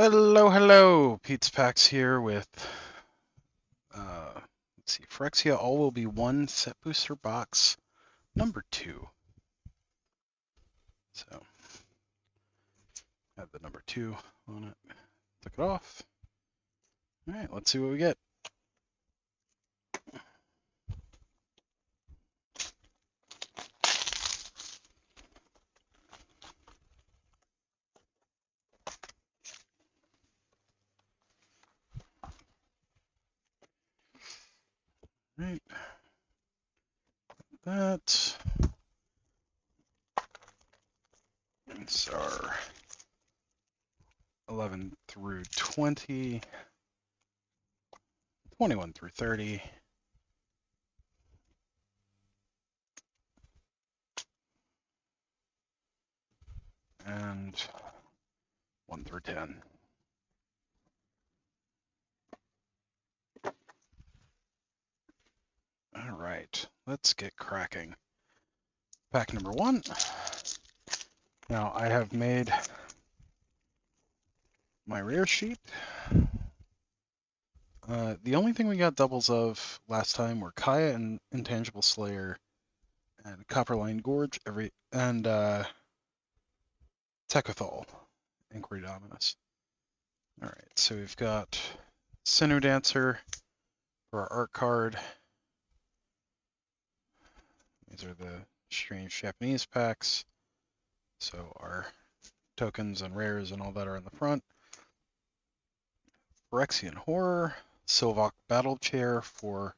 Hello, hello. Pete's Packs here with, let's see, Phyrexia All Will Be One Set Booster Box number 2. So, have the number 2 on it. Took it off. All right, let's see what we get. All right, that. It's our 11 through 20, 21 through 30. And 1 through 10. All right, let's get cracking. Pack number 1. Now, I have made my rare sheet. The only thing we got doubles of last time were Kaya and Intangible Slayer and Copperline Gorge and Tekethal, Inquiry Dominus. Alright, so we've got Sinnoh Dancer for our art card. These are the strange Japanese packs. So our tokens and rares and all that are in the front. Phyrexian Horror, Sylvok Battle Chair for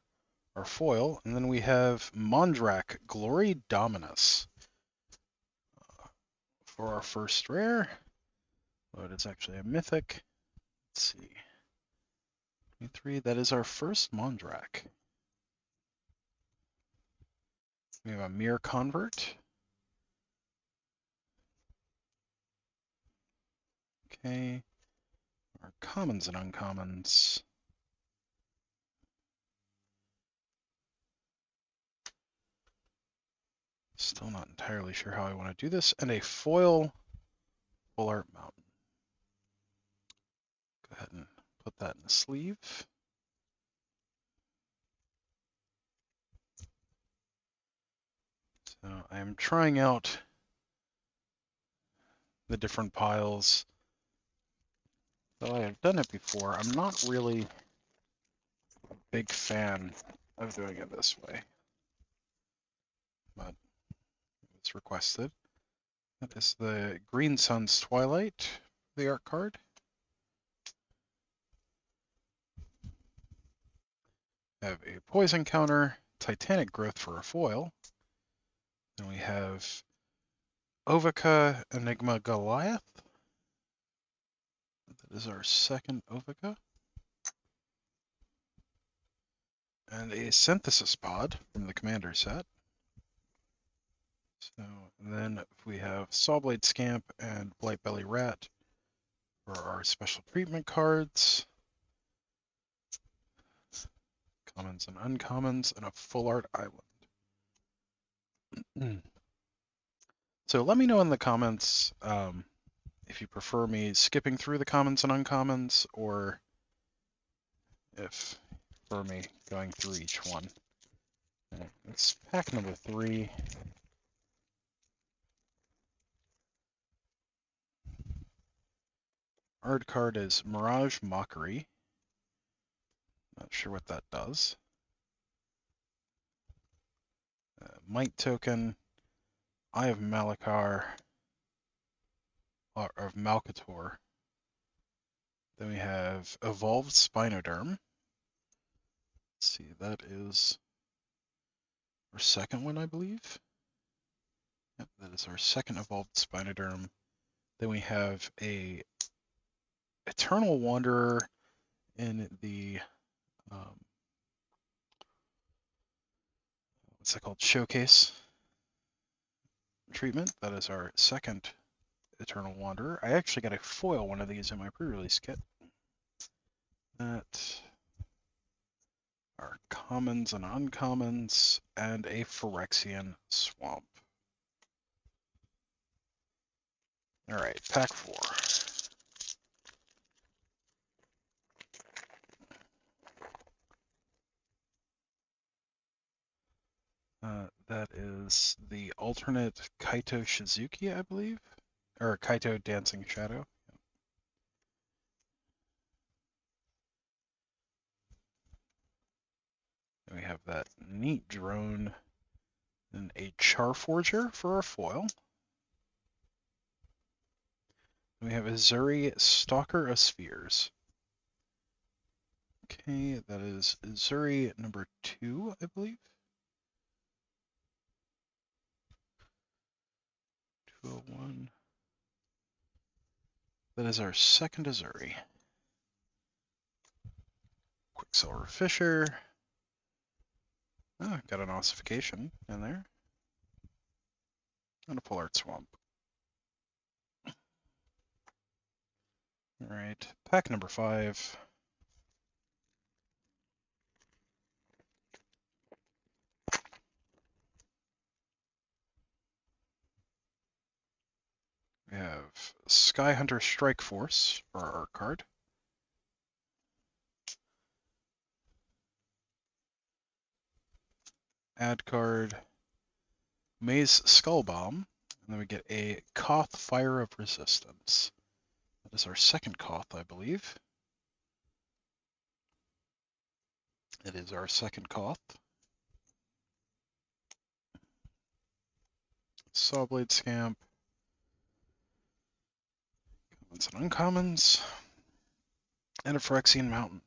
our foil, and then we have Mondrak Glory Dominus for our first rare. But it's actually a mythic. Let's see. 23, that is our first Mondrak. We have a Mirror Convert. Okay. Our commons and uncommons. Still not entirely sure how I want to do this. And a foil Full Art Mountain. Go ahead and put that in the sleeve. So I'm trying out the different piles. Though I have done it before, I'm not really a big fan of doing it this way. But it's requested. That is the Green Sun's Twilight, the art card. Have a Poison counter, Titanic Growth for a foil. Then we have Ovica Enigma Goliath. That is our second Ovica. And a Synthesis Pod from the Commander set. So then we have Sawblade Scamp and Blightbelly Rat for our special treatment cards. Commons and uncommons, and a Full Art Island. So let me know in the comments if you prefer me skipping through the commons and uncommons, or if you prefer me going through each one. Right, it's pack number 3. Art card is Mirage Mockery. Not sure what that does. Might token, Eye of Malachar, or of Malcator. Then we have Evolved Spinoderm. Let's see, that is our second one, I believe. Yep, that is our second Evolved Spinoderm. Then we have a Eternal Wanderer in the what's that called? Showcase treatment. That is our second Eternal Wanderer. I actually got a foil one of these in my pre-release kit. That are commons and uncommons, and a Phyrexian Swamp. All right, pack 4. That is the alternate Kaito Shizuki, I believe, or Kaito Dancing Shadow. And we have that neat drone and a Charforger for our foil. And we have a Zuri Stalker of Spheres. Okay, that is Zuri number 2, I believe. 201. That is our second Azuri. Quicksilver Fisher. Oh, got an ossification in there. And a Polar Swamp. Alright, pack number 5. We have Sky Hunter Strike Force for our card. Add card, Maze Skull Bomb, and then we get a Koth Fire of Resistance. That is our second Koth, I believe. It is our second Koth. Sawblade Scamp. Commons and uncommons. And a Phyrexian Mountain.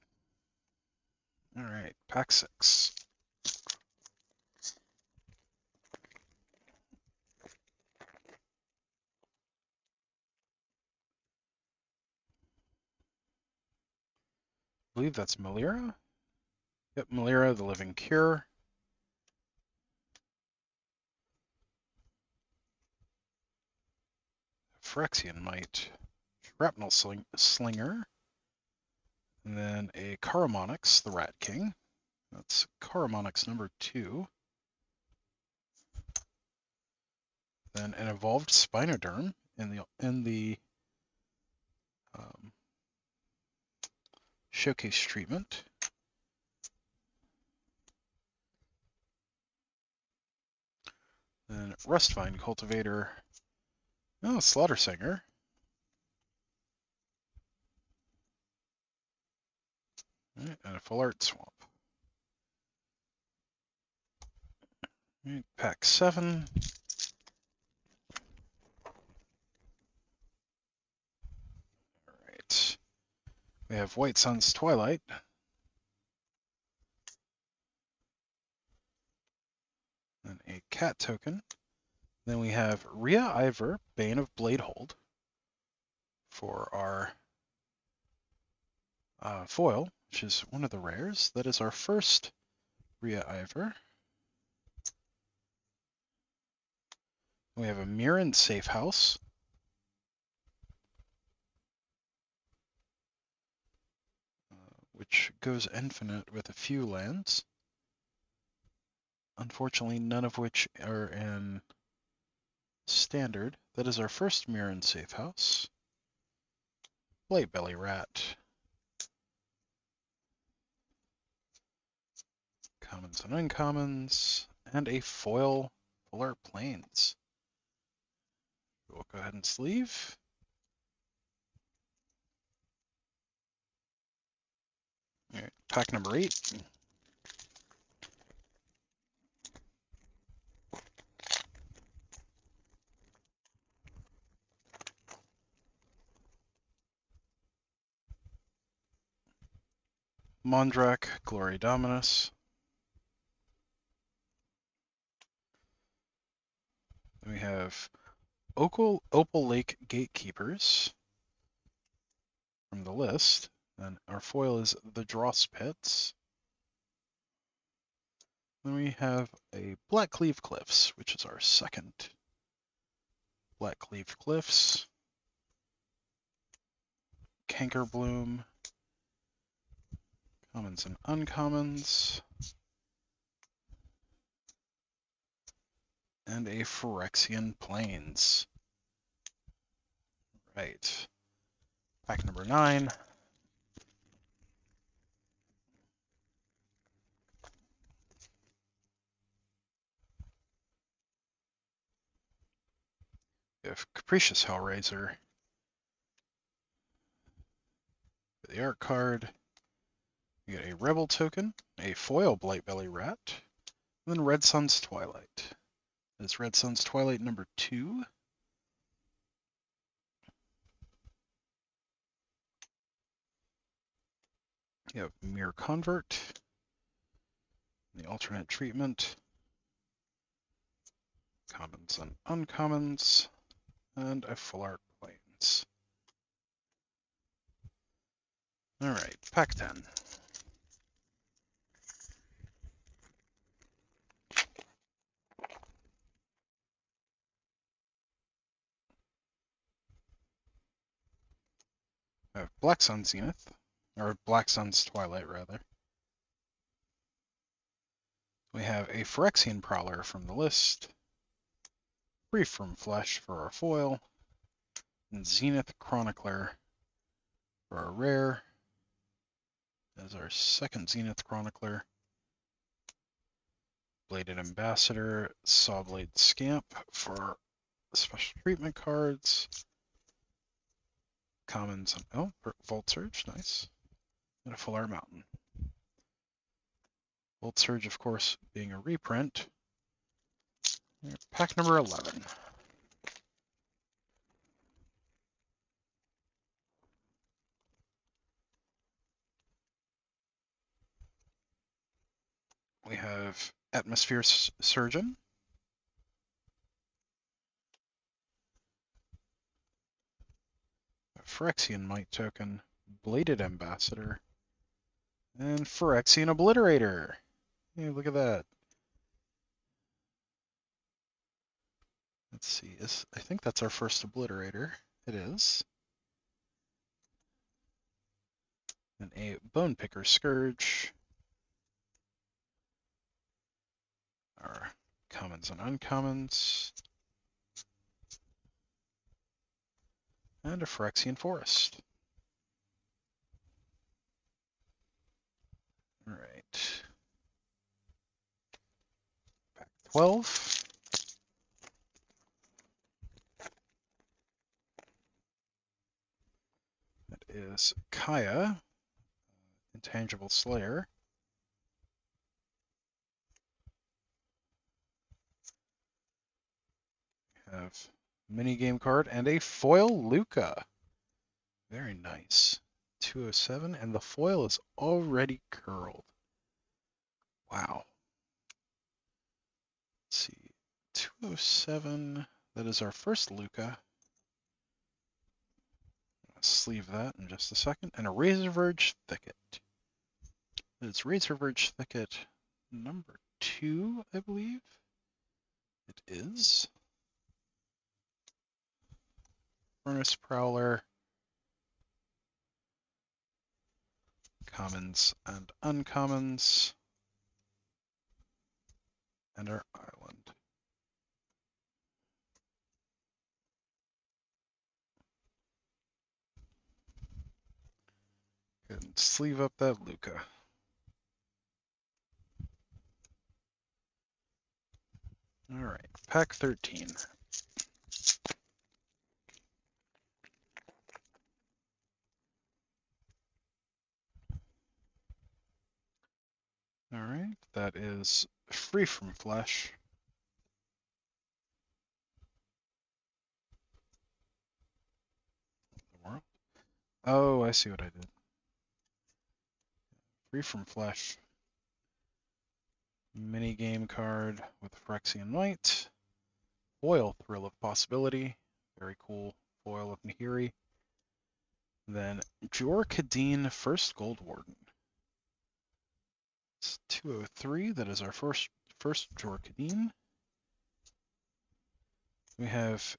Alright, pack 6. I believe that's Melira. Yep, Melira, the Living Cure. Phyrexian Might. Shrapnel Slinger. And then a Karamonix, the Rat King. That's Karamonix number 2. Then an Evolved Spinoderm in the showcase treatment. Then Rustvine Cultivator. Oh, Slaughter Singer. Right, and a Full Art Swamp. Right, pack 7. Alright. We have White Sun's Twilight. And a cat token. Then we have Rhea Ivor, Bane of Bladehold, for our foil, which is one of the rares. That is our first Rhea Ivor. We have a Mirren Safe House. Which goes infinite with a few lands. Unfortunately, none of which are in standard. That is our first Mirren Safe House. Blight Belly Rat. Commons and uncommons. And a foil Full Art Plains. We'll go ahead and sleeve. All right, pack number 8. Mondrak, Glory Dominus. Then we have Opal Lake Gatekeepers from the list. And our foil is the Dross Pits. Then we have a Blackcleave Cliffs, which is our second Blackcleave Cliffs. Cankerbloom. Commons and uncommons. And a Phyrexian Plains. Right. Pack number 9. We have Capricious Hellraiser. For the art card, we get a Rebel token, a foil Blightbelly Rat, and then Red Sun's Twilight. It's Red Sun's Twilight number 2. You have Mirror Convert, the alternate treatment, commons and uncommons, and a full art planes. Alright, pack 10. I have Black Sun Zenith, or Black Sun's Twilight, rather. We have a Phyrexian Prowler from the list, Free from Flesh for our foil, and Zenith Chronicler for our rare, as our second Zenith Chronicler. Bladed Ambassador, Sawblade Scamp for our special treatment cards. Commons, oh, Volt Surge, nice. And a Full Art Mountain. Volt Surge, of course, being a reprint. Pack number 11. We have Atmosphere Surgeon. Phyrexian Might token, Bladed Ambassador, and Phyrexian Obliterator. Hey, look at that. Let's see, I think that's our first Obliterator. It is. And a Bone Picker Scourge. Our commons and uncommons. And a Phyrexian Forest. All right. Pack 12. That is Kaya, Intangible Slayer. We have minigame card and a foil Luca. Very nice. 207, and the foil is already curled. Wow. Let's see. 207, that is our first Luca. I'll sleeve that in just a second. And a Razor Verge Thicket. It's Razor Verge Thicket number 2, I believe. It is. Furnace Prowler. Commons and uncommons. And our island. Go ahead and sleeve up that Luca. Alright, pack 13. Alright, that is Free from Flesh. Oh, I see what I did. Free from Flesh. Mini game card with Phyrexian Might. Foil Thrill of Possibility. Very cool. Foil of Nahiri. Then Jor Kadeen First Gold Warden. It's 203. That is our first Jor Kadeen. We have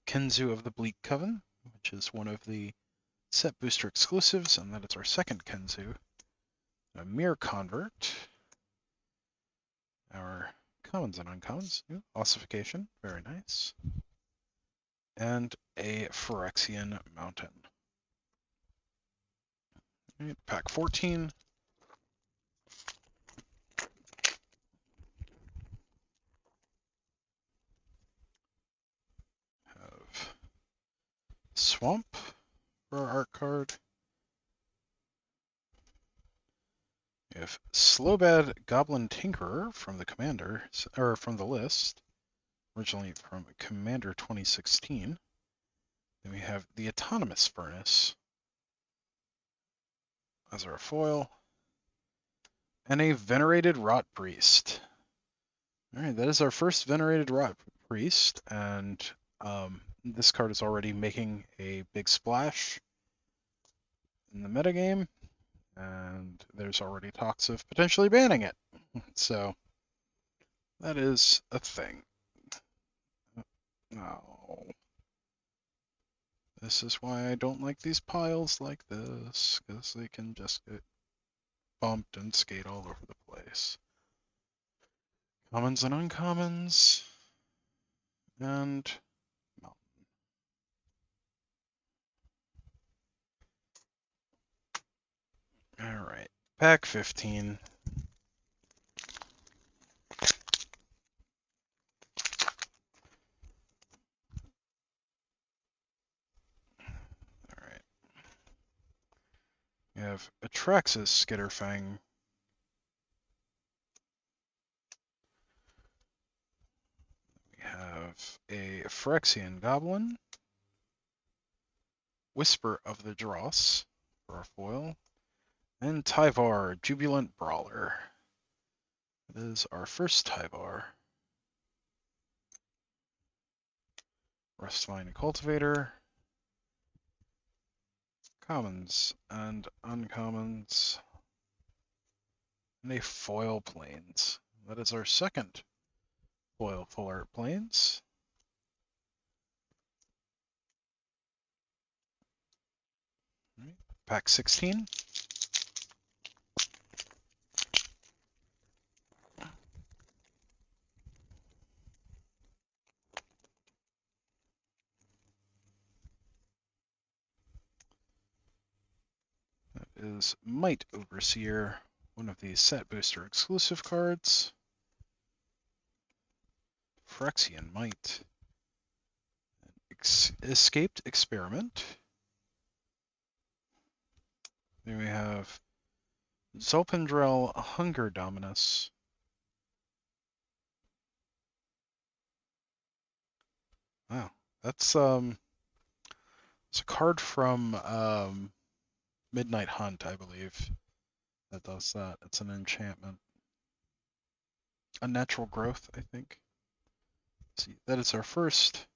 Kenzu of the Bleak Coven, which is one of the set booster exclusives, and that is our second Kenzu. A Mirror Convert. Our commons and uncommons. Ossification, very nice. And a Phyrexian Mountain. Right, pack 14. Have Swamp for our art card. We have Slowbad Goblin Tinkerer from the commander, or from the list, originally from Commander 2016. Then we have the Autonomous Furnace as our foil, and a Venerated Rot Priest. All right, that is our first Venerated Rot Priest, and this card is already making a big splash in the metagame, and there's already talks of potentially banning it. So that is a thing. Oh. This is why I don't like these piles like this, because they can just get bumped and skate all over the place. Commons and uncommons, and mountain. Alright, pack 15. Alright. We have Atraxas Skitterfang. We have a Phyrexian Goblin. Whisper of the Dross for our foil. And Tyvar, Jubilant Brawler. That is our first Tyvar. Rustvine Cultivator. Commons and uncommons. And a foil plains. That is our second foil full art plains. Right. Pack 16. That is Might Overseer, one of the set booster exclusive cards. Phyrexian Might. Escaped Experiment. Then we have Zolpendrel Hunger Dominus. Wow, that's it's a card from Midnight Hunt, I believe, that does that. It's an enchantment. Unnatural Growth, I think. Let's see, that is our first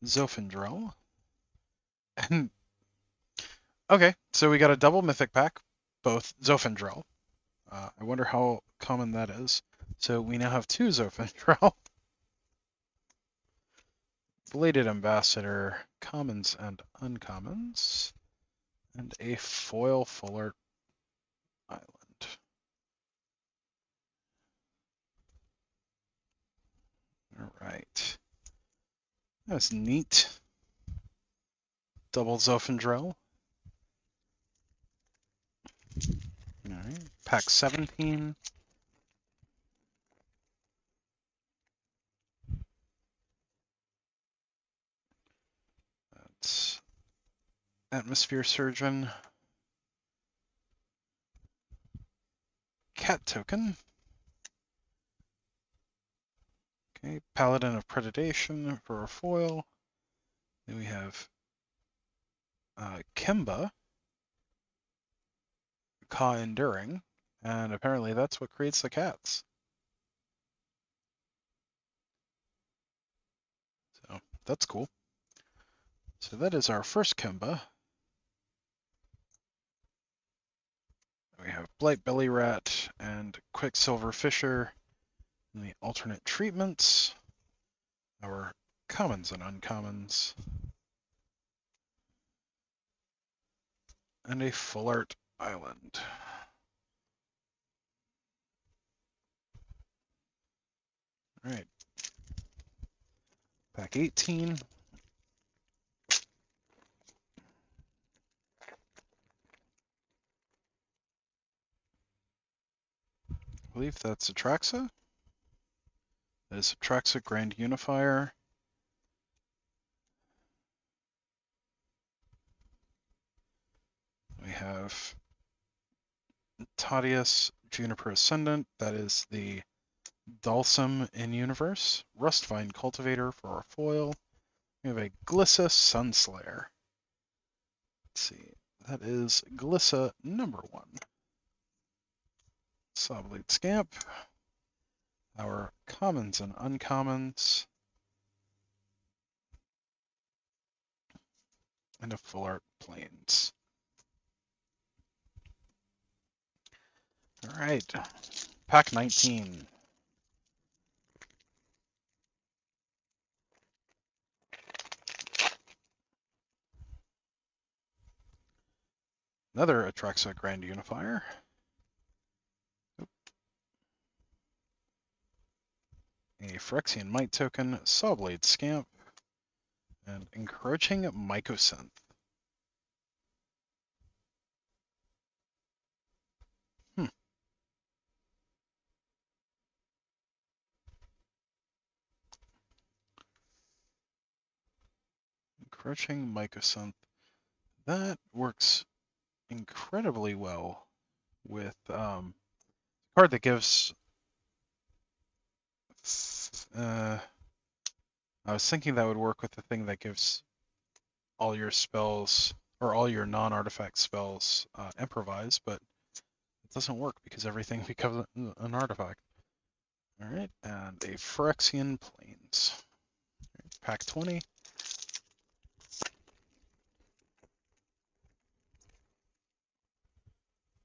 Zolpendrel. And okay, so we got a double mythic pack, both Zolpendrel. I wonder how common that is. So we now have two Zolpendrel. Bladed Ambassador, commons and uncommons, and a foil full art island. All right. That's neat. Double Zolpendrel. All right. Pack 17. That's Atmosphere Surgeon. Cat Token. Okay, Paladin of Predation for a foil. Then we have Kemba, Ka Enduring, and apparently that's what creates the cats. So that's cool. So that is our first Kemba. We have Blight Belly Rat and Quicksilver Fisher in the alternate treatments. Our commons and uncommons. And a full art island. All right. Pack 18. I believe that's Atraxa. That is Atraxa Grand Unifier. have Tadius, Juniper Ascendant, that is the Dulcim in Universe, Rustvine Cultivator for our foil. We have a Glissa Sunslayer. Let's see, that is Glissa number 1. Sawblade Scamp, our commons and uncommons, and a Full Art Plains. All right, pack 19. Another Atraxa Grand Unifier. A Phyrexian Might token, Sawblade Scamp, and Encroaching Mycosynth. Encroaching Mycosynth. That works incredibly well with a card that gives. I was thinking that would work with the thing that gives all your spells or all your non-artifact spells improvise, but it doesn't work because everything becomes an artifact. All right, and a Phyrexian Plains. Right, pack 20.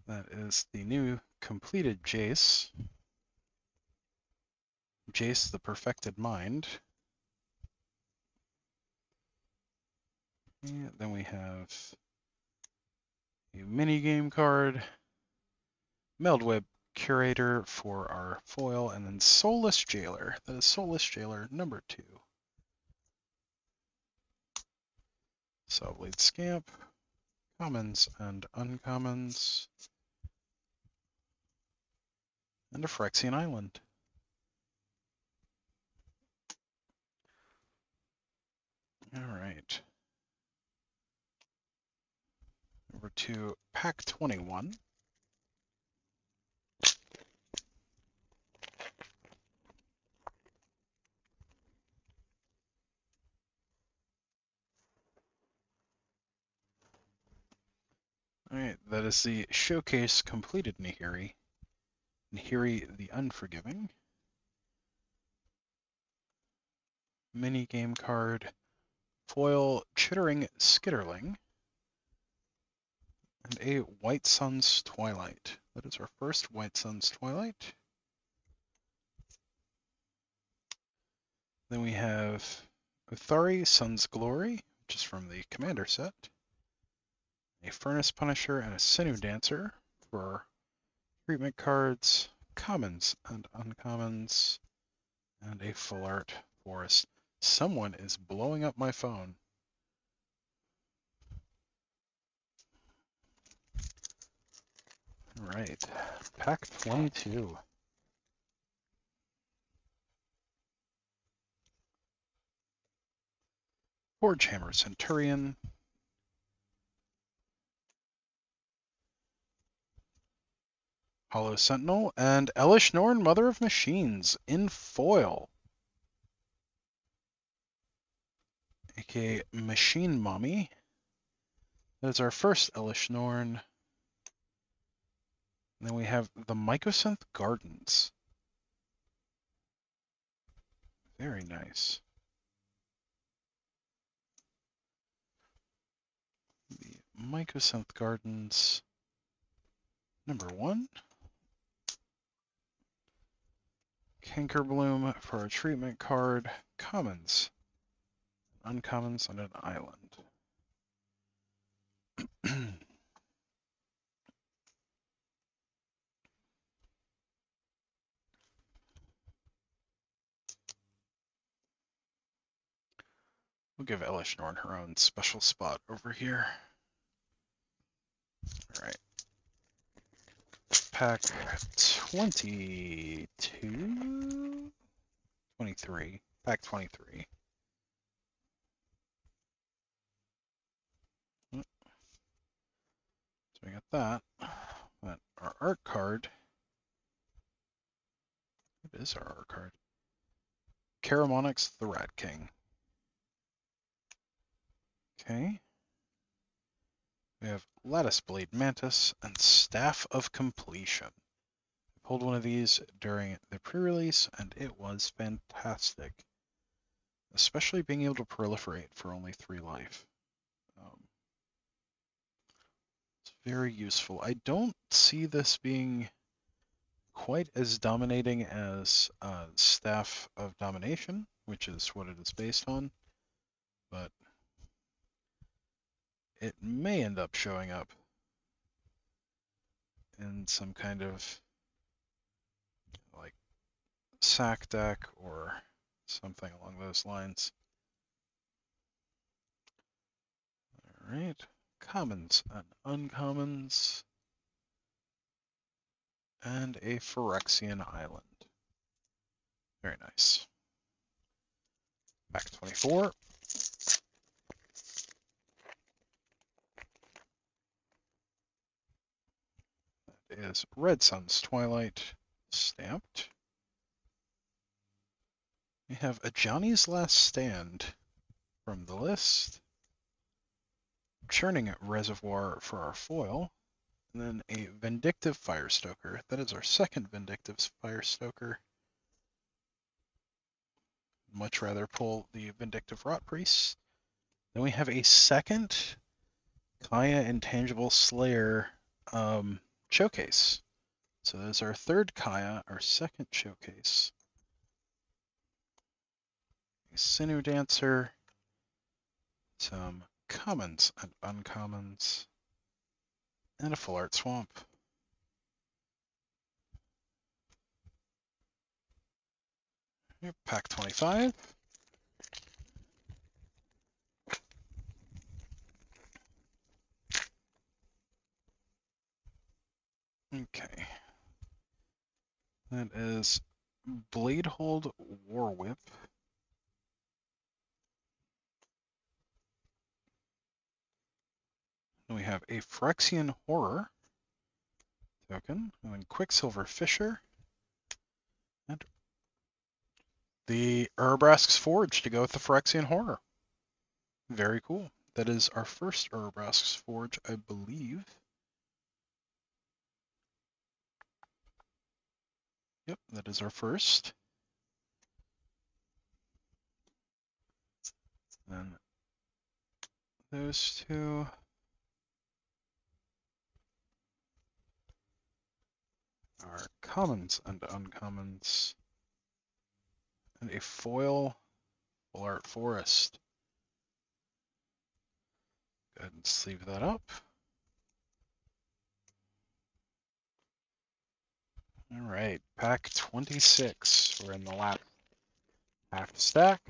That is the new completed Jace. Jace the Perfected Mind. And then we have a minigame card, Meldweb Curator for our foil, and then Soulless Jailer. That is Soulless Jailer number 2. Sawblade Scamp, commons and uncommons, and a Phyrexian Island. All right. Over to pack 21. All right, that is the Showcase completed Nahiri. Nahiri the Unforgiving. Mini game card, foil Chittering Skitterling, and a White Sun's Twilight. That is our first White Sun's Twilight. Then we have Uthari Sun's Glory, which is from the Commander set. A Furnace Punisher and a Sinew Dancer for treatment cards, commons and uncommons, and a Full Art Forest. Someone is blowing up my phone. All right, pack 22. Forgehammer Centurion. Hollow Sentinel, and Elish Norn, Mother of Machines, in foil. AKA Machine Mommy. That is our first Elish Norn. And then we have the Mycosynth Gardens. Very nice. The Mycosynth Gardens, number 1. Cankerbloom for a treatment card, commons, uncommons, and an island. We'll give Elish Norn her own special spot over here. All right. Pack 22, 23, pack 23. So we got that. But our art card. What is our art card? Caramonix the Rat King. Okay. We have Lattice Blade Mantis and Staff of Completion. I pulled one of these during the pre-release, and it was fantastic. Especially being able to proliferate for only 3 life. It's very useful. I don't see this being quite as dominating as Staff of Domination, which is what it is based on, but it may end up showing up in some kind of like sack deck or something along those lines. All right, commons and uncommons, and a Phyrexian island. Very nice. Back 24. That is Red Sun's Twilight stamped. We have a Johnny's Last Stand from the list. Churning Reservoir for our foil. And then a Vindictive Firestoker. That is our second Vindictive Firestoker. Much rather pull the Vindictive Rot Priest. Then we have a second Kaya Intangible Slayer showcase. So there's our third Kaya, our second showcase. A Sinew Dancer, some commons and uncommons, and a Full Art Swamp. Here, pack 25. Okay. That is Bladehold War Whip. Then we have a Phyrexian Horror token, and then Quicksilver Fisher, and the Urabrask's Forge to go with the Phyrexian Horror. Very cool. That is our first Urabrask's Forge, I believe. Yep, that is our first. Then those two. Are commons and uncommons. And a foil Full Art Forest. Go ahead and sleeve that up. All right, pack 26. We're in the last half stack.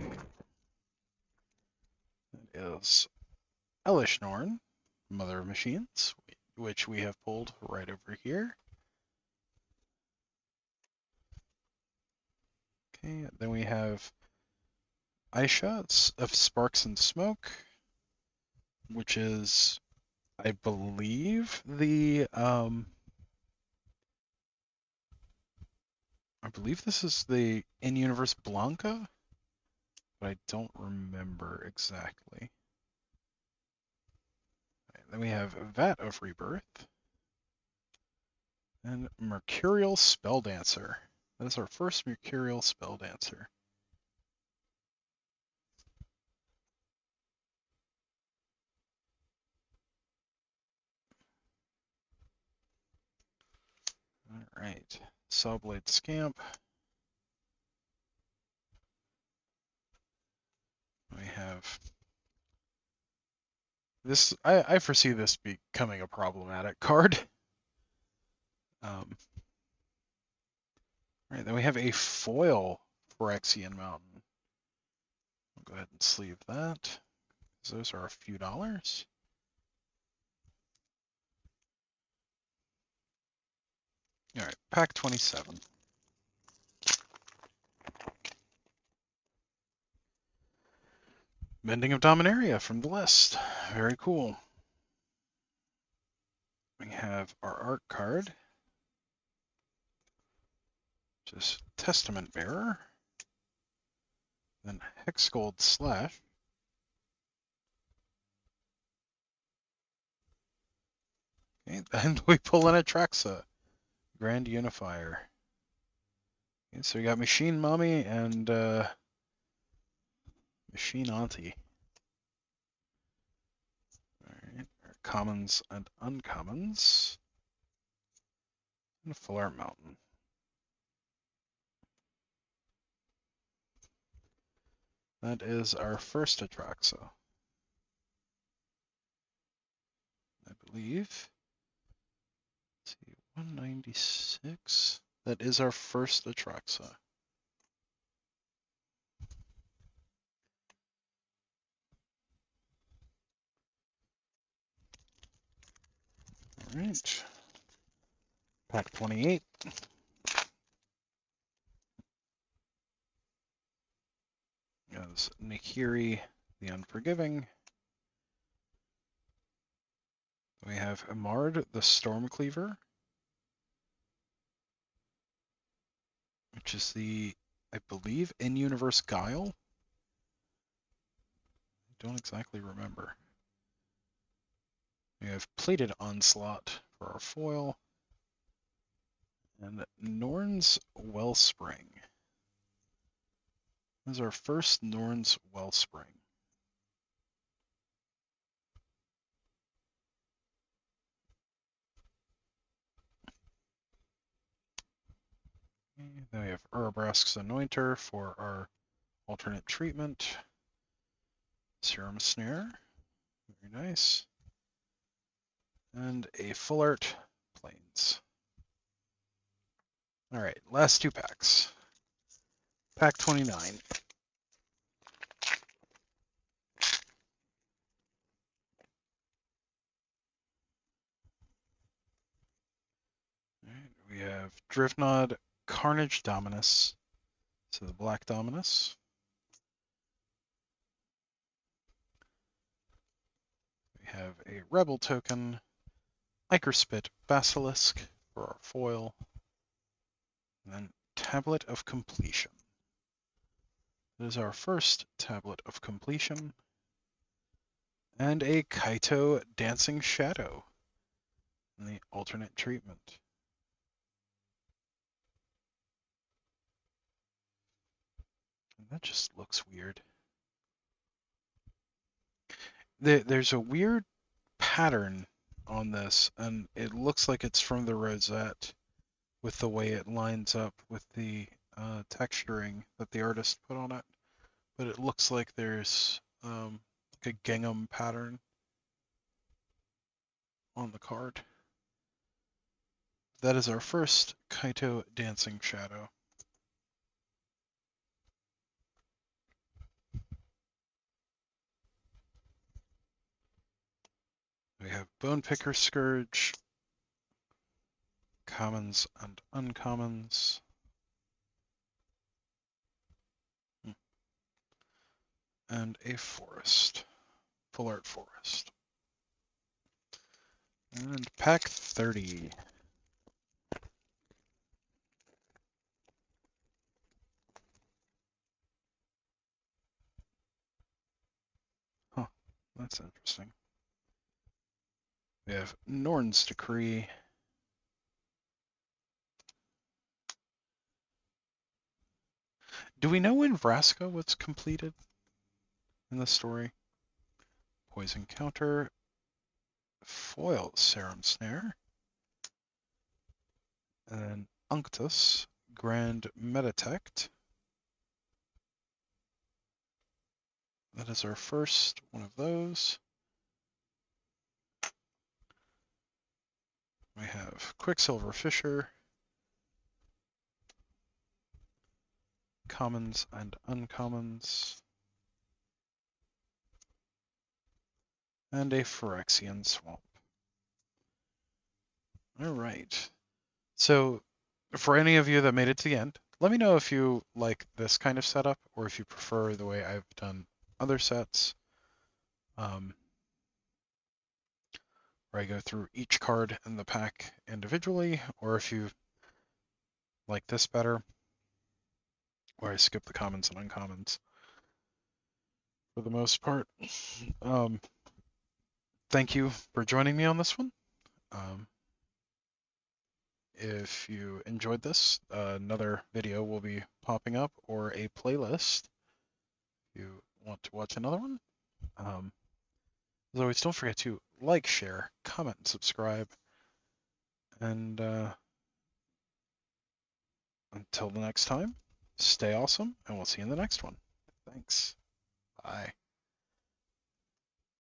That is Elish Norn, Mother of Machines, which we have pulled right over here. Okay, then we have Aisha of Sparks and Smoke, which is, I believe, I believe this is the in-universe Blanca, but I don't remember exactly. Right, then we have Vat of Rebirth and Mercurial Spelldancer. That is our first Mercurial Spelldancer. All right, Sawblade Scamp. We have this. I foresee this becoming a problematic card. Right, then we have a foil Phyrexian Mountain. I'll go ahead and sleeve that. Those are a few dollars. All right, pack 27. Mending of Dominaria from the list. Very cool. We have our art card, which is Testament Bearer, then Hexgold Slash, okay, and we pull in a Traxa, Grand Unifier. Okay, so we got Machine Mommy and Machine Auntie. Alright, our commons and uncommons. And Full Art Mountain. That is our first Atraxa, I believe. Let's see, 196. That is our first Atraxa. All right. Pack 28. Goes Nahiri, the Unforgiving. We have Amard, the Stormcleaver, which is the, I believe, in-universe Guile. I don't exactly remember. We have Plated Onslaught for our foil, and Norn's Wellspring. This is our first Norn's Wellspring. Okay, then we have Urabrask's Anointer for our alternate treatment. Serum Snare, very nice. And a Full Art Plains. All right, last two packs. Pack 29. All right, we have Drivnod, Carnage Dominus, so the Black Dominus. We have a Rebel token, Ikerspit Basilisk for our foil, and then Tablet of Completion. This is our first Tablet of Completion, and a Kaito Dancing Shadow in the alternate treatment. And that just looks weird. There's a weird pattern on this, and it looks like it's from the rosette with the way it lines up with the texturing that the artist put on it. But it looks like there's like a gingham pattern on the card. That is our first Kaito Dancing Shadow. We have Bone Picker Scourge, commons and uncommons. And a forest, Full Art Forest. And pack 30. Huh, that's interesting. We have Norn's Decree. Do we know when Vraska was completed in the story? Poison Counter, Foil Serum Snare, and then Unctus, Grand Metatect. That is our first one of those. We have Quicksilver Fisher, commons and uncommons, and a Phyrexian Swamp. All right. So for any of you that made it to the end, let me know if you like this kind of setup or if you prefer the way I've done other sets. where I go through each card in the pack individually, or if you like this better, where I skip the commons and uncommons for the most part. Thank you for joining me on this one. If you enjoyed this, another video will be popping up, or a playlist if you want to watch another one. As always, don't forget to like, share, comment, and subscribe. And until the next time, stay awesome, and we'll see you in the next one. Thanks. Bye.